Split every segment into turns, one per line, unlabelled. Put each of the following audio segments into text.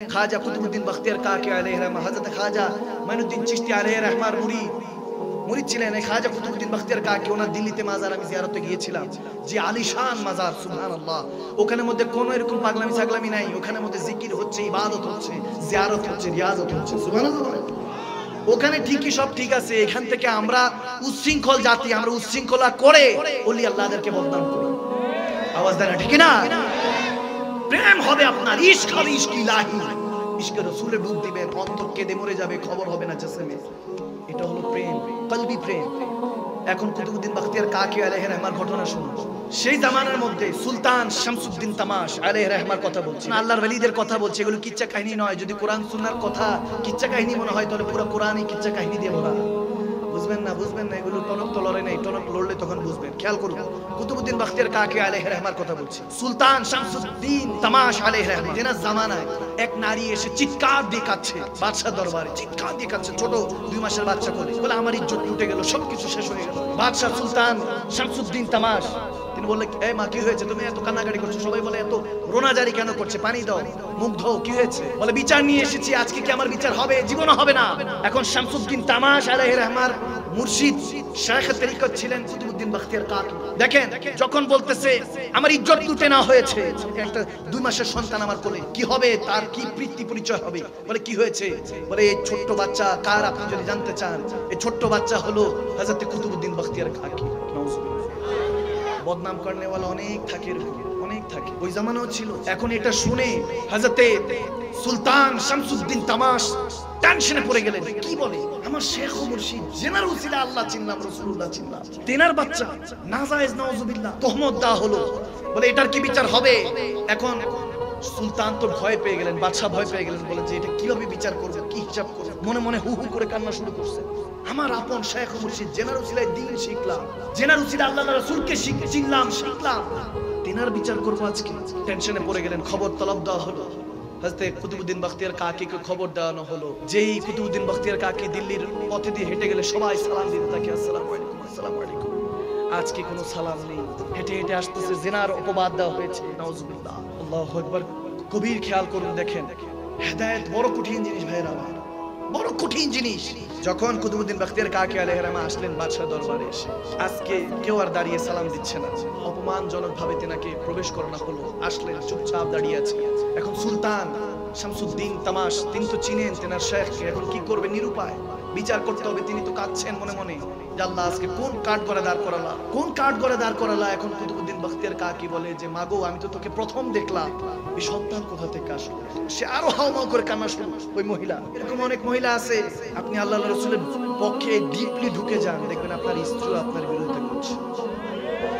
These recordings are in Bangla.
खाजा कुतुबुद्दीन बख्तियार काकी अलैहि रहमा हजरत खाजा माइनुद्दीन चिश्ती अलैहि रहমার মুরিদ ছিলেন। এই খাজা কুতুবুদ্দীন বখতিয়ার কাকি ওনার দিল্লিতে মাজার আমি জিয়ারতে গিয়েছিলাম, যে আলিশান মাজার সুবহানাল্লাহ। ওখানে মধ্যে কোনো এরকম পাগলামি ছাগলামি নাই, ওখানে মধ্যে জিকির হচ্ছে, ইবাদত হচ্ছে, জিয়ারত হচ্ছে, রিয়াজত হচ্ছে সুবহানাল্লাহ। ওখানে ঠিকই সব ঠিক আছে, এখান থেকে আমরা উচ্ছৃঙ্খল জাতি, আমরা উচ্ছৃঙ্খলা করে ওলি আল্লাহদেরকে বদনাম করি। আওয়াজ দেন ঠিক না? প্রেম হবে আপনার, ইশক হবে, ইশক ইলাহি, ইশকে রাসূলে ডুব দিবেন, অন্তর কেঁদে মরে যাবে, খবর হবে না জেসমে। এটা হলো প্রেম, কলবি প্রেম। এখন কুতুবুদ্দীন বখতিয়ার কাকি আলাইহি রহমার ঘটনা শুনুন। সেই জামানার মধ্যে সুলতান শামসুদ্দিন তামাশ আলাইহি রহমার কথা বলছি, আল্লাহর ওলিদের কথা বলছি। এগুলো কিচ্ছা কাহিনী নয়। যদি কোরআন সুন্নাহর কথা কিচ্ছা কাহিনী মনে হয় তাহলে পুরো কোরআনই কিচ্ছা কাহিনী দিয়ে ভরা। বুঝবেন না, এগুলো টনক তো লড়ে নাই, টনক লড়লে তখন বুঝবেন। খেয়াল করুন, কুতুবুদ্দীন বখতিয়ার কাকি আলাইহি রহমার কথা বলছি। সুলতান শামসুদ্দিন তামাশ আলাইহি রহমা তেনার জামানায় এক নারী এসে চিৎকার দিয়ে কাঁদছে বাদশার দরবারে, চিৎকার দিয়ে কাঁদছে, ছোট 2 মাসের বাচ্চা কোলে, বলে আমার ইজ্জত লুটে গেল, সবকিছু শেষ হয়ে গেল। বাদশা সুলতান শামসুদ্দিন তামাশ তিনি বললেন, এই মা কি হয়েছে, তুমি এত কান্নাকাটি করছো? সবাই বলে এত রোনাজারি কেন করছে, পানি দাও, মুখ ধোও, কি হয়েছে? বলে বিচার নিয়ে এসেছি, আজকে কি আমার বিচার হবে? জীবনও হবে না। এখন শামসুদ্দিন তামাশ আলাইহি রহমার মুর্শিদ শেখ তরিকত ছিলেন কুতুবুদ্দীন বখতিয়ার কাকি। দেখেন, যখন বলতেছে আমার ইজ্জত লুটে না হয়েছে, একটা 2 মাসের সন্তান আমার কোলে, কি হবে, তার কি বৃত্তি পরিচয় হবে? বলে কি হয়েছে? বলে এই ছোট্ট বাচ্চা কার, আপনি যদি জানতে চান, এই ছোট্ট বাচ্চা হলো হযরত কুতুবুদ্দীন বখতিয়ার কাকি। বদনাম করনে वाला অনেক থাকে, অনেক থাকে, ওই জামানাও ছিল। এখন এটা শুনে হযরতে সুলতান শামসুদ্দিন তামাশ টেনশনে পড়ে গেলেন। কি বলে, আমার শেখ ও মুর্শিদ জেনার উসিলা আল্লাহ চিনলাম, রাসূলুল্লাহ চিনলাম, তেনার বাচ্চা নাজায়েজ নাউজুবিল্লাহ তহমত দেওয়া হলো, বলে এটার কি বিচার হবে? এখন সুলতান তো ভয় পেয়ে গেলেন, বাদশা ভয় পেয়ে গেলেন, বলে যে এটা কিভাবে বিচার করবে, কি হিসাব করবে? মনে মনে হু হু করে কান্না শুরু করছে। আমার আপন শেখ ও মুর্শিদ জেনার উসিলায় দ্বীন শিখলাম, জেনার উসিলা আল্লাহর রাসূলকে চিনলাম, শিখলাম, তেনার বিচার করব আজকে। টেনশনে পড়ে গেলেন। খবর তলব দেওয়া হলো, হযরত কুতুবুদ্দীন বখতিয়ার কাকিকে খবর দেওয়ানো হলো। যেই কুতুবুদ্দীন বখতিয়ার কাকি দিল্লির পথে দিয়ে হেঁটে গেলে সবাই সালাম দিতে থাকে, আসসালামু আলাইকুম, আসসালামু আলাইকুম। আজকে কোনো সালাম নেই, হেঁটে হেঁটে আসতেছে, জিনার অপবাদ দেওয়া হয়েছে, নাউজুবিল্লাহ। আল্লাহু আকবার। গভীর খেয়াল করুন, দেখেন হেদায়েত বড় কঠিন জিনিস ভাইরা আমার, বড় কঠিন জিনিস। যখন কুতুবুদ্দীন বখতিয়ার কাকি আলাইহি রহমা আসলেন বাদশাহ দরবারে এসে, আজকে কেউ আর দাঁড়িয়ে সালাম দিচ্ছে না, অপমানজনক ভাবে তেনাকে প্রবেশ করানো হলো। আসলেন, চুপচাপ দাঁড়িয়ে আছে। এখন সুলতান শামসুদ্দিন তামাশ তিনি তো চিনেন তেনার শেখকে, এখন কি করবে, নিরুপায়, বিচার করতে হবে। তিনি তো কাঁদছেন মনে মনে, যে আল্লাহ আজকে কোন কাঠ করে দাঁড় করালা, কোন কাঠ করে দাঁড় করালা। এখন কুতুবুদ্দীন বখতিয়ার কাকি বলে যে মাগো, আমি তো তোকে প্রথম দেখলাম, এই সন্তান কোথা থেকে আসলো? সে আরো হাওমাও করে কান্না শুরু। ওই মহিলা, এরকম অনেক মহিলা আছে, আপনি আল্লাহ রাসূলের পক্ষে ডিপলি ঢুকে যান, দেখবেন আপনার স্ত্রী আপনার বিরুদ্ধে করছে।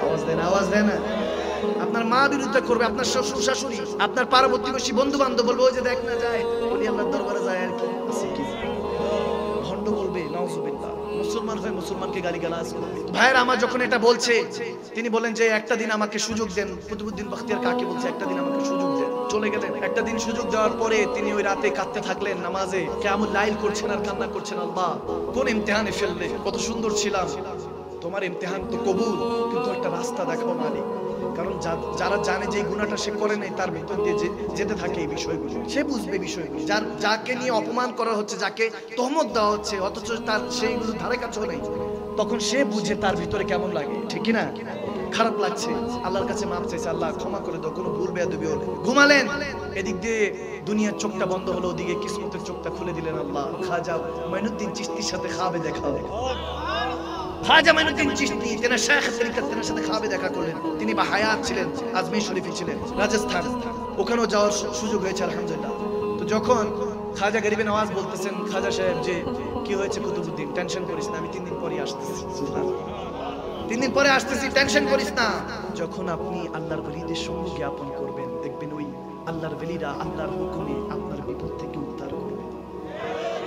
আওয়াজ দেন, আওয়াজ দেন না। আপনার মা বিরুদ্ধে করবে, আপনার শ্বশুর শাশুড়ি, আপনার পার্বতীবাসী বন্ধু বান্ধব বলবে, ওই যে দেখ না যায়, বলি আল্লাহর দরবারে যায় আর কি, ভণ্ড বলবে, নাউজুবিল্লাহ। মুসলমান হয়ে মুসলমানকে গালিগালাজ করবে। ভাইয়েরা আমার যখন এটা বলছে, তিনি বলেন যে একটা দিন আমাকে সুযোগ দেন। কুতুবুদ্দীন বখতিয়ার কাকি বলছে একটা দিন আমাকে সুযোগ দেন। চলে গেলেন। একটা দিন সুযোগ দেওয়ার পরে তিনি ওই রাতে কাঁদতে থাকলেন নামাজে, কিয়ামুল লাইল করছেন আর কান্না করছেন, আল্লাহ কোন ইমতিহানে ফেললে, কত সুন্দর ছিলাম, তোমার ইমতিহান তো কবুল, কিন্তু একটা রাস্তা দেখাও মালিক। কারণ যারা জানে যে গুনাহটা সে করে নাই, তার ভিতর দিয়ে যেতে থাকে এই বিষয়গুলো, সে বুঝবে বিষয়গুলো। যাকে নিয়ে অপমান করা হচ্ছে, যাকে তহমত দেওয়া হচ্ছে, অথচ তার সেইগুলো ধারে কাছেও নেই, তখন সে বুঝে তার ভিতরে কেমন লাগে, ঠিক কি না? খারাপ লাগছে, আল্লাহর কাছে মাপ চাইছে, আল্লাহ ক্ষমা করে দাও, কোনো ভুল বেয়াদবি হলে। ঘুমালেন, এদিক দিয়ে দুনিয়ার চোখটা বন্ধ হলো, ওদিকে কিসমতের চোখটা খুলে দিলেন আল্লাহ। খাজা মাইনুদ্দিন চিশতির সাথে খাবে দেখা হবে। খাজা মাইনুদ্দিন চিশতি তেনার শেখ তরিকত, তেনার সাথে খাবে দেখা করলেন। তিনি বা হায়াত ছিলেন, আজমির শরীফে ছিলেন, রাজস্থান, ওখানেও যাওয়ার সুযোগ হয়েছে আলহামদুলিল্লাহ। তো যখন খাজা গরিবে নওয়াজ বলতেছেন, খাজা সাহেব যে কি হয়েছে কুতুবুদ্দীন, টেনশন করিস না, আমি 3 দিন পরে আসতেছি, 3 দিন পরে আসতেছি, টেনশন করিস না। যখন আপনি আল্লাহর ওলিদের সঙ্গ জ্ঞাপন করবেন, দেখবেন ওই আল্লাহর ওলিরা আল্লাহর হুকুমে আপনার বিপদ থেকে উদ্ধার করবে,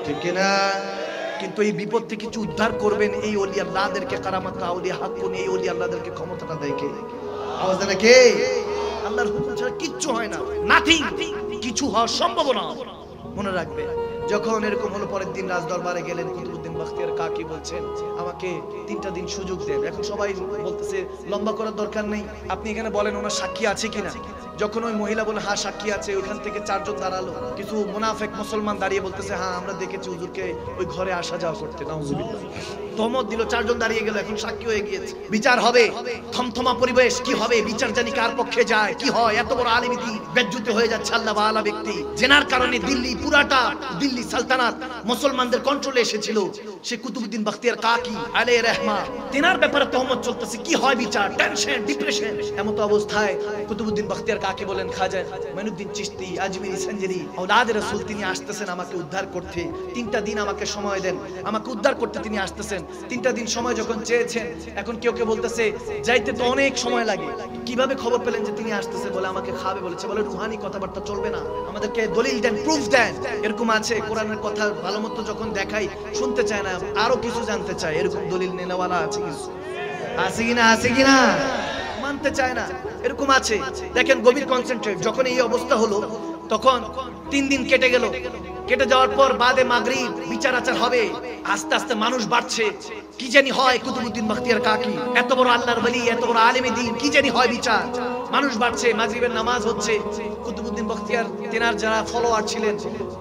ঠিক না? কিন্তু এই বিপদ থেকে কিছু উদ্ধার করবেন এই ওলি আল্লাহদেরকে, কারামাত আউলিয়া হাক্কুন, এই ওলি আল্লাহদেরকে ক্ষমতাটা দেয় কে? আওয়াজ দেন কে? আল্লাহর হুকুম ছাড়া কিচ্ছু হয় না, নাথিং, কিছু হওয়া সম্ভব না। মনে রাখবে, যখন এরকম হলো পরের দিন রাজ দরবারে গেলেন, কুতুবউদ্দিন বখতিয়ার কাকি বলছেন আমাকে 3টা দিন সুযোগ দেন। এখন সবাই বলতেছে লম্বা করার দরকার নেই, আপনি এখানে বলেন ওনার সাক্ষী আছে কিনা। যখন ওই মহিলা বলে হ্যাঁ সাক্ষী আছে, ওইখান থেকে 4 জন দাঁড়ালো, কিছু মুনাফিক মুসলমান দাঁড়িয়ে বলতেছে হ্যাঁ আমরা দেখেছি হুজুরকে ওই ঘরে আসা যাওয়া করতে, নাউজুবিল্লাহ। তহমত দিল, 4 জন দাঁড়িয়ে গেল, এখন সাক্ষী হয়ে গিয়েছে। বিচার হবে, থমথমা পরিবেশ, কি হবে বিচার জানি কার পক্ষে যায়, কি হয়। এত বড় আলিমিতি বেজ্জুত হয়ে যাচ্ছে আল্লাহ ওয়ালা ব্যক্তি, জেনার কারণে দিল্লি পুরাটা দিল্লি সালতানাত মুসলমানদের কন্ট্রোলে এসেছিল। সে কুতুবউদ্দিন বখতিয়ার কাকি আলাইহি রহমা, তিনার ব্যাপারে তহমত চলতেছে, কি হয় বিচার, টেনশন ডিপ্রেশন। এমত অবস্থায় কুতুবউদ্দিন বখতিয়ার কাকি বলেন খাজা মাইনুদ্দিন চিশতি আজমিরি সঞ্জরি আওলাদে রাসূল তিনি আসতেছেন আমাকে উদ্ধার করতে, 3টা দিন আমাকে সময় দেন, আমাকে উদ্ধার করতে তিনি আসতেছেন। 3টা দিন সময় যখন চেয়েছেন, এখন কেউ কেউ বলতেছে যাইতে তো অনেক সময় লাগে, কিভাবে খবর পেলেন যে তিনি আসতেছে? বলে আমাকে খাবে বলেছে, বলে রুহানি কথাবার্তা চলবে না, আমাদেরকে দলিল দেন, প্রুফ দেন। এরকম আছে কোরআনের কথা ভালো মতো যখন দেখাই শুনতে চায় না, আরো কিছু জানতে চায়, এরকম দলিল নেওয়ালা আছে কিছু, আছে কিনা, আছে কিনা, মানতে চায় না, এরকম আছে। দেখেন গভীর কনসেন্ট্রেট। যখন এই অবস্থা হলো তখন 3 দিন কেটে গেল, কেটে যাওয়ার পর বাদে মাগরিব বিচার আচার হবে, আস্তে আস্তে মানুষ বাড়ছে, কি জানি হয়। কুতুবউদ্দিন বখতিয়ার কাকি এত বড় আল্লাহর ওলি, এত বড় আলেমে দ্বীন, কি জানি হয় বিচার, মানুষ বাড়ছে, মাগরিবের নামাজ হচ্ছে। কুতুবউদ্দিন বখতিয়ার তেনার যারা ফলোয়ার ছিলেন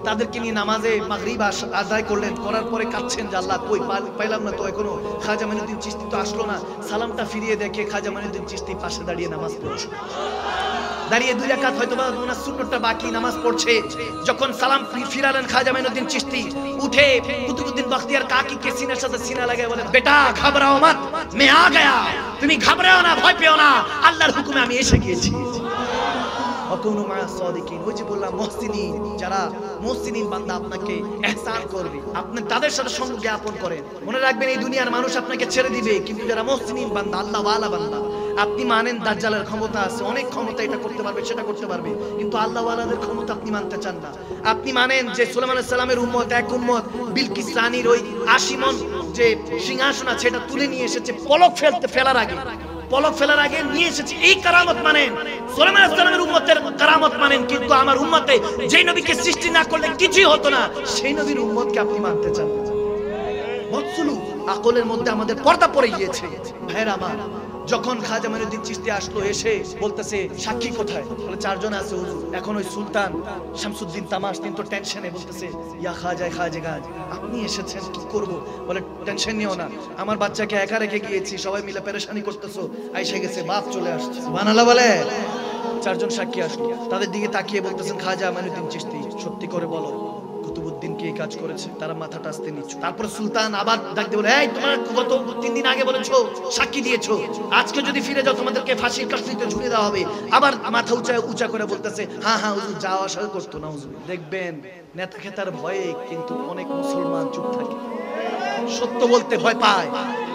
তাদেরকে নিয়ে নামাজে মাগরিব আদায় করলেন, করার পরে কাঁদছেন যে আল্লাহ কই পাইলাম না তো এখনো, খাজা মাইনুদ্দিন চিশতি তো আসলো না। সালামটা ফিরিয়ে দেখে খাজা মাইনুদ্দিন চিশতি পাশে দাঁড়িয়ে নামাজ পড়ছে, দাঁড়িয়ে 2 রাকাত হয়তো বা ওনার সুন্নতটা বাকি নামাজ পড়ছে। যখন সালাম ফিরালেন খাজা মাইনুদ্দিন চিশতি, উঠে কুতুবউদ্দিন বখতিয়ার কাকি কে সিনার সাথে সিনা লাগায় বলে বেটা ঘাবড়াও মত, मैं आ गया, তুমি ঘাবড়াও না, ভয় পেও না, আল্লাহর হুকুমে আমি এসে গিয়েছি। ওয়াকুনু মা সাদিকিন, ওই যে বললাম মুহসিনিন, যারা মুহসিনিন বান্দা আপনাকে ইহসান করবে, আপনি তাদের সাথে সঙ্গ জ্ঞাপন করেন। মনে রাখবেন এই দুনিয়ার মানুষ আপনাকে ছেড়ে দিবে, কিন্তু যারা মুহসিনিন বান্দা, আল্লাহ ওয়ালা বান্দা, আপনি মানেন দাজ্জালের ক্ষমতা আছে, অনেক ক্ষমতা, এটা করতে পারবে সেটা করতে পারবে, কিন্তু আল্লাহ ওয়ালাদের ক্ষমতা আপনি মানতে চান না। আপনি মানেন যে সুলাইমান আলাইহিস সালামের উম্মত, এক উম্মত বিলকিস রানীর ওই 80 মণ যে সিংহাসন আছে এটা তুলে নিয়ে এসেছে পলক ফেলার আগে নিয়ে এসেছে, এই কারামত মানেন। সুলাইমান আলাইহিস সালামের উম্মতের কারামত মানেন, কিন্তু আমার উম্মতে যেই নবীকে সৃষ্টি না করলে কিছুই হতো না, সেই নবীর উম্মতকে আপনি মানতে চান না। মতসুলু আকলের মধ্যে আমাদের পর্দা পড়ে গিয়েছে ভাইরা আমার। যখন খাজা মাইনুদ্দিন চিশতি আসলো, এসে বলতেছে সাক্ষী কোথায়? বলে 4 জন আছে হুজুর। এখন ওই সুলতান শামসুদ্দিন তামাশ তিনি তো টেনশনে বলতেছে ইয়া খাজা আপনি এসেছেন, কি করব? বলে টেনশন নিও না, আমার বাচ্চাকে একা রেখে গিয়েছি, সবাই মিলে পেরেশানি করতেছো, আইসা গেছে, বাপ চলে আসছে। সুবহানাল্লাহ বলে। 4 জন সাক্ষী আসলো, তাদের দিকে তাকিয়ে বলতেছেন খাজা মাইনুদ্দিন চিশতি সত্যি করে বলো কুতুবউদ্দিন কি কাজ করেছে? তারা মাথাটা আস্তে নিচ্ছ। তারপর সুলতান আবার ডাক দিয়ে বলে এই তোমরা গত 3 দিন আগে বলেছো, সাক্ষী দিয়েছো, আজকে যদি ফিরে যাও তোমাদেরকে ফাঁসির কাস্তিতে ঝুলিয়ে দেওয়া হবে। আবার মাথা উঁচা করে বলতেছে হ্যাঁ হুজুর, যাওয়া আসা করতো না হুজুর। দেখবেন নেতা খেতার ভয়ে কিন্তু অনেক মুসলমান চুপ থাকে, সত্য বলতে ভয় পায়।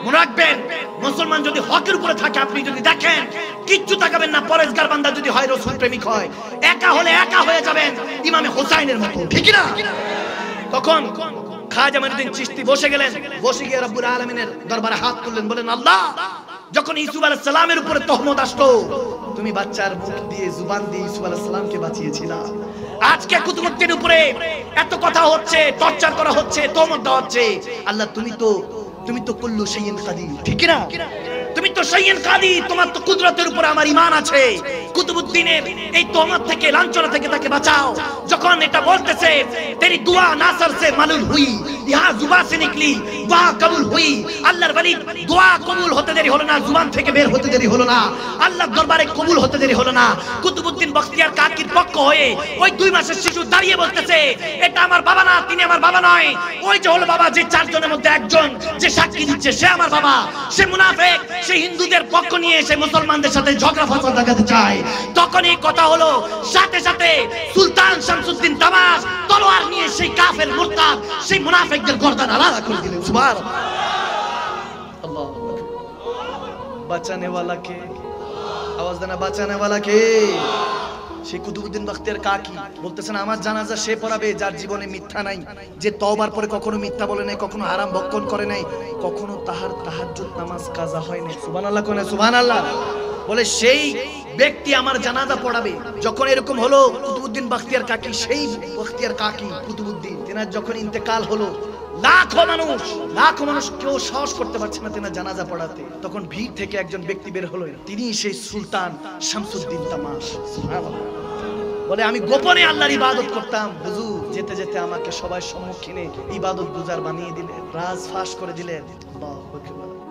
মনে রাখবেন মুসলমান যদি হকের উপরে থাকে, আপনি যদি দেখেন কিচ্ছু তাকাবেন না, পরেশগার বান্দা যদি হয়, রাসূল প্রেমিক হয়, একা হলে একা হয়ে যাবেন ইমামে হোসাইনের মতো, ঠিক না? তখন খাজা মাইনুদ্দিন চিশতি বসে গেলেন, বসে গিয়ে রব্বুল আলামিনের দরবারে হাত তুললেন, বলেন আল্লাহ যখন ইউসুফ আলাইহিস সালামের উপরে তহমত আসলো, তুমি বাচ্চার মুখ দিয়ে জুবান দিয়ে ইউসুফ আলাইহিস সালামকে বাঁচিয়েছিলা। আজকে কুতুবউদ্দিনের উপরে এত কথা হচ্ছে, টর্চার করা হচ্ছে, তহমত দেওয়া হচ্ছে। আল্লাহ তুমি তো কুল্লু শাইইন কাদির, ঠিক না? তুমি তো শাইইন কাদির, তোমার তো কুদরতের উপরে আমার ঈমান আছে। কুতুবউদ্দিনের এই তহমত থেকে, লাঞ্ছনা থেকে তাকে বাঁচাও। যখন এটা বলতেছে তেরি দুয়া নাসর সে মালুল হুই, ইহা জুবান সে নিকলি দুয়া কবুল হুই। আল্লাহর ওলি দোয়া কবুল হতে দেরি হলো না, জুবান থেকে বের হতে দেরি হলো না, আল্লাহর দরবারে কবুল হতে দেরি হলো না। কুতুবউদ্দিন বখতিয়ার কাকির পক্ষ হয়ে ওই 2 মাসের শিশু দাঁড়িয়ে বলতেছে এটা আমার বাবা না, তিনি আমার বাবা নয়। ওই যে হলো বাবা, যে 4 জনের মধ্যে একজন যে সাক্ষী দিচ্ছে সে আমার বাবা, সে মুনাফিক, সে হিন্দুদের পক্ষ নিয়ে সে মুসলমানদের সাথে ঝগড়া ফাসাদ লাগাতে চায়। তখন এই কথা হলো, সাথে সাথে সুলতান শামসুদ্দিন তামাশ তলোয়ার নিয়ে সেই কাফের মুরতাদ, সেই মুনাফিকদের গর্দান আলাদা করে দিলেন। সুবহানাল্লাহ। আল্লাহু আকবার। বাঁচানে ওয়ালা কে? আওয়াজ দেনা, বাঁচানে ওয়ালা কে? সেই কুতুবউদ্দিন বখতিয়ার কাকি বলতেছেন আমার জানাজা সে পড়াবে যার জীবনে মিথ্যা নাই, যে তওবার পরে কখনো মিথ্যা বলে নাই, কখনো হারাম ভক্ষণ করে নাই, কখনো তাহার তাহাজ্জুদ নামাজ কাজা হয় নাই। সুবহানাল্লাহ কোনে? সুবহানাল্লাহ। বলে সেই ব্যক্তি আমার জানাজা পড়াবে। যখন এরকম হলো, কুতুবউদ্দিন বখতিয়ার কাকি, সেই বখতিয়ার কাকি কুতুবউদ্দিন, তেনার যখন ইন্তেকাল হলো, লাখো মানুষ কেউ সাহস করতে পারছে না তেনার জানাজা পড়াতে। তখন ভিড় থেকে একজন ব্যক্তি বের হলো, তিনি সেই সুলতান শামসুদ্দিন তামাশ। সুবহানাল্লাহ। বলে আমি গোপনে আল্লাহর ইবাদত করতাম, হুজুর যেতে যেতে আমাকে সবার সম্মুখীনে ইবাদত গুজার বানিয়ে দিলেন, রাজ ফাঁস করে দিলেন। আল্লাহু আকবার।